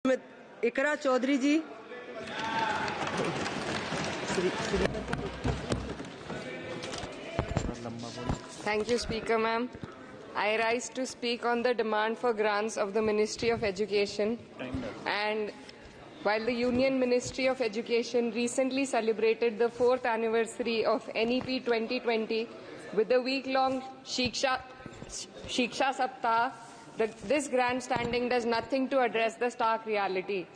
Iqra Chaudhary ji. Thank you, Speaker, ma'am. I rise to speak on the demand for grants of the Ministry of Education. And while the Union Ministry of Education recently celebrated the 4th anniversary of NEP 2020 with the week-long Shiksha Saptah, this grandstanding does nothing to address the stark reality.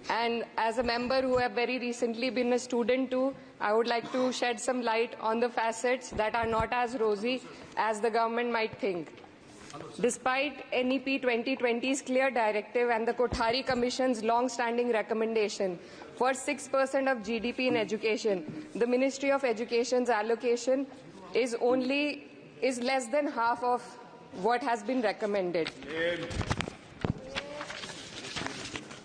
And as a member who have very recently been a student too, I would like to shed some light on the facets that are not as rosy as the government might think. Despite NEP 2020's clear directive and the Kothari Commission's long-standing recommendation for 6% of GDP in education, the Ministry of Education's allocation is less than half of what has been recommended.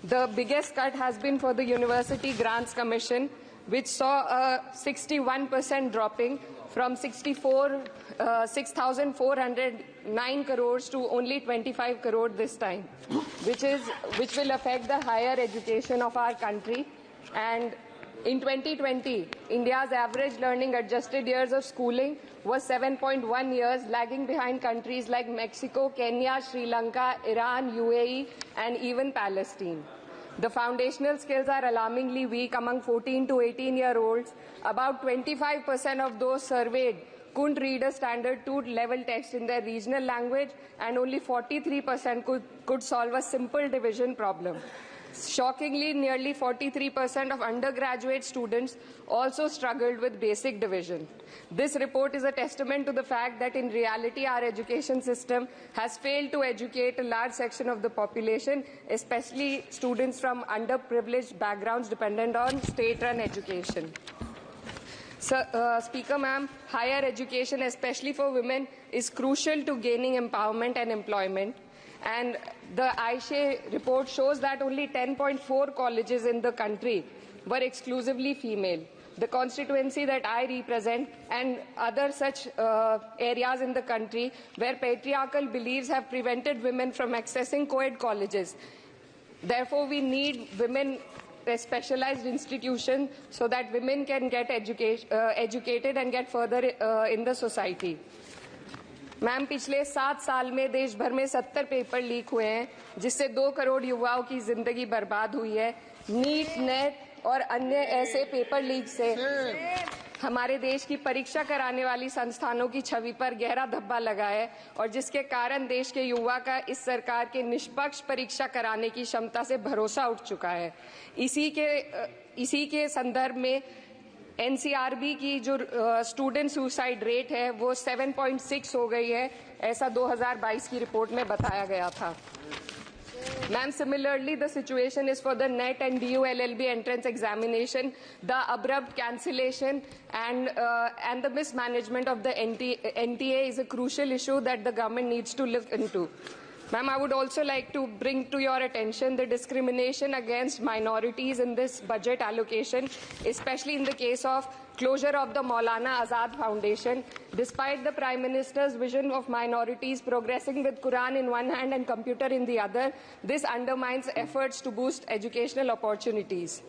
The biggest cut has been for the University Grants Commission, which saw a 61% dropping from 6,409 crores to only 25 crore this time, which will affect the higher education of our country. And in 2020, India's average learning adjusted years of schooling was 7.1 years, lagging behind countries like Mexico, Kenya, Sri Lanka, Iran, UAE, and even Palestine. The foundational skills are alarmingly weak among 14 to 18-year-olds. About 25% of those surveyed couldn't read a standard 2-level text in their regional language, and only 43% could solve a simple division problem. Shockingly, nearly 43% of undergraduate students also struggled with basic division. This report is a testament to the fact that in reality our education system has failed to educate a large section of the population, especially students from underprivileged backgrounds dependent on state-run education. Speaker ma'am, higher education, especially for women, is crucial to gaining empowerment and employment. And the AISHE report shows that only 10.4 colleges in the country were exclusively female. The constituency that I represent and other such areas in the country where patriarchal beliefs have prevented women from accessing co-ed colleges. Therefore, we need women specialized institutions so that women can get educated and get further in the society. Ma'am, पिछले 7 साल में देश भर में 70 paper leak हुए हैं, जिससे 2 करोड़ युवाओं की जिंदगी बर्बाद हुई है। नीट, नेट और अन्य ऐसे पेपर लीक से हमारे देश की परीक्षा कराने वाली संस्थानों की छवि पर गहरा धब्बा लगा है, और जिसके कारण देश के युवा का इस सरकार के निष्पक्ष परीक्षा कराने की क्षमता से भरोसा उठ चुका है। इसी के संदर्भ में एनसीआरबी की जो स्टूडेंट सुसाइड रेट है वो 7.6 हो गई है, ऐसा 2022 की रिपोर्ट में बताया गया था। Ma'am, similarly, the situation is for the NET and DU-LLB entrance examination. The abrupt cancellation and the mismanagement of the NTA is a crucial issue that the government needs to look into. Ma'am, I would also like to bring to your attention the discrimination against minorities in this budget allocation, especially in the case of closure of the Maulana Azad Foundation. Despite the Prime Minister's vision of minorities progressing with Quran in one hand and computer in the other, this undermines efforts to boost educational opportunities.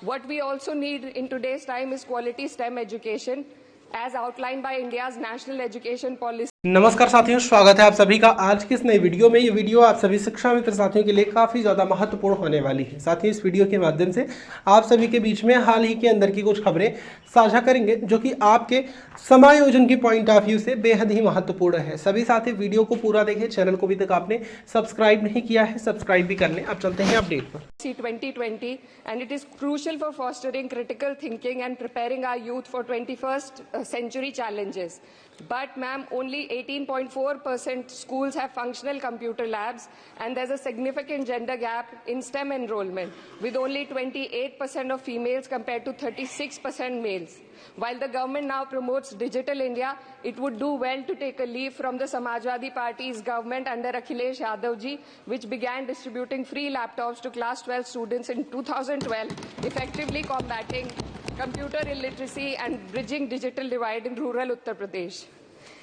What we also need in today's time is quality STEM education, as outlined by India's National Education Policy. नमस्कार साथियों, स्वागत है आप सभी का आज की इस नई वीडियो में। ये वीडियो आप सभी शिक्षा मित्र साथियों के लिए काफ़ी ज़्यादा महत्वपूर्ण होने वाली है। साथियों, इस वीडियो के माध्यम से आप सभी के बीच में हाल ही के अंदर की कुछ खबरें साझा करेंगे जो कि आपके समायोजन की पॉइंट ऑफ व्यू से बेहद ही महत्वपूर्ण है। सभी साथी वीडियो को पूरा देखें। चैनल को अभी तक आपने सब्सक्राइब नहीं किया है, सब्सक्राइब भी कर लें। अब चलते हैं अपडेट पर। 2020 and it is crucial for fostering critical thinking and preparing our youth for 21st century challenges. But ma'am, only 18.4% schools have functional computer labs, and there's a significant gender gap in STEM enrollment, with only 28% of females compared to 36% males. While the government now promotes Digital India, it would do well to take a leaf from the Samajwadi Party's government under Akhilesh Yadav ji, which began distributing free laptops to class 12 students in 2012, effectively combating computer illiteracy and bridging digital divide in rural Uttar Pradesh.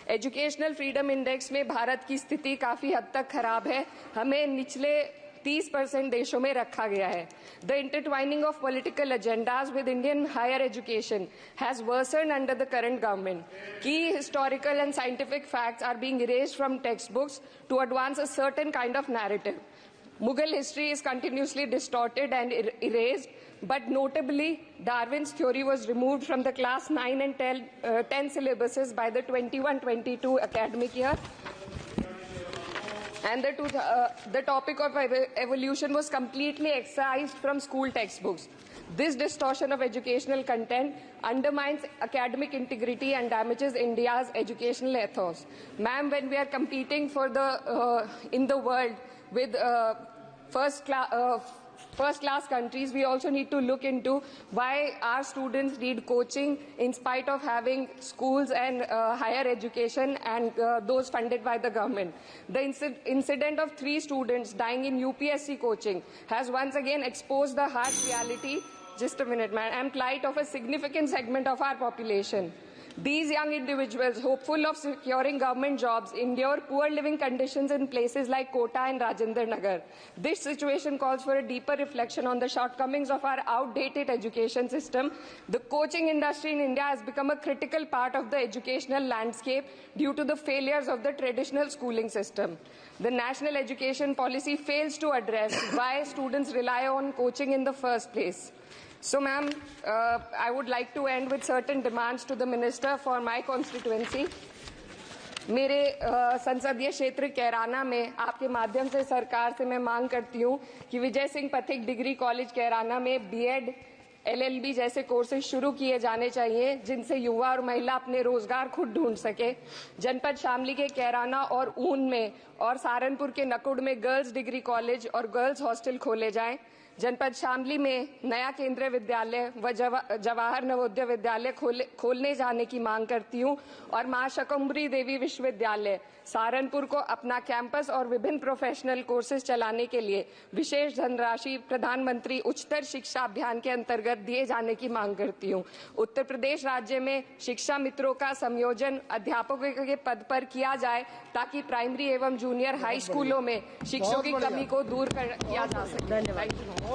Educational freedom index में भारत की स्थिति काफ़ी हद तक खराब है। हमें निचले 30% देशों में रखा गया है। The intertwining of political agendas with Indian higher education has worsened under the current government. Key historical and scientific facts are being erased from textbooks to advance a certain kind of narrative. Mughal history is continuously distorted and erased, but notably, Darwin's theory was removed from the class 9 and 10 syllabuses by the 21-22 academic year. And the topic of evolution was completely excised from school textbooks. This distortion of educational content undermines academic integrity and damages India's educational ethos. Ma'am, when we are competing for in the world with first class countries, we also need to look into why our students need coaching in spite of having schools and higher education and those funded by the government. The incident of 3 students dying in UPSC coaching has once again exposed the harsh reality, just a minute, man, and plight of a significant segment of our population. These young individuals, hopeful of securing government jobs, endure poor living conditions in places like Kota and Rajendra Nagar. This situation calls for a deeper reflection on the shortcomings of our outdated education system. The coaching industry in India has become a critical part of the educational landscape due to the failures of the traditional schooling system. The national education policy fails to address why students rely on coaching in the first place. So, ma'am, I would like to end with certain demands to the minister for my constituency. मेरे संसदीय क्षेत्र कैराना में आपके माध्यम से सरकार से मैं मांग करती हूँ कि विजय सिंह पथिक डिग्री कॉलेज कैराना में बीएड, LLB जैसे कोर्सेज शुरू किए जाने चाहिए, जिनसे युवा और महिला अपने रोजगार खुद ढूंढ सके। जनपद शामली के कैराना और ऊन में और सहारनपुर के नकुड़ में गर्ल्स डिग्री कॉलेज और गर्ल्स हॉस्टल खोले जाएं। जनपद शामली में नया केंद्रीय विद्यालय व जवाहर नवोदय विद्यालय खोलने जाने की मांग करती हूं और मां शकंभरी देवी विश्वविद्यालय सहारनपुर को अपना कैंपस और विभिन्न प्रोफेशनल कोर्सेज चलाने के लिए विशेष धनराशि प्रधानमंत्री उच्चतर शिक्षा अभियान के अंतर्गत दिए जाने की मांग करती हूं। उत्तर प्रदेश राज्य में शिक्षा मित्रों का संयोजन अध्यापकों के पद पर किया जाए ताकि प्राइमरी एवं जूनियर हाई स्कूलों में शिक्षकों की कमी को दूर किया जा सके।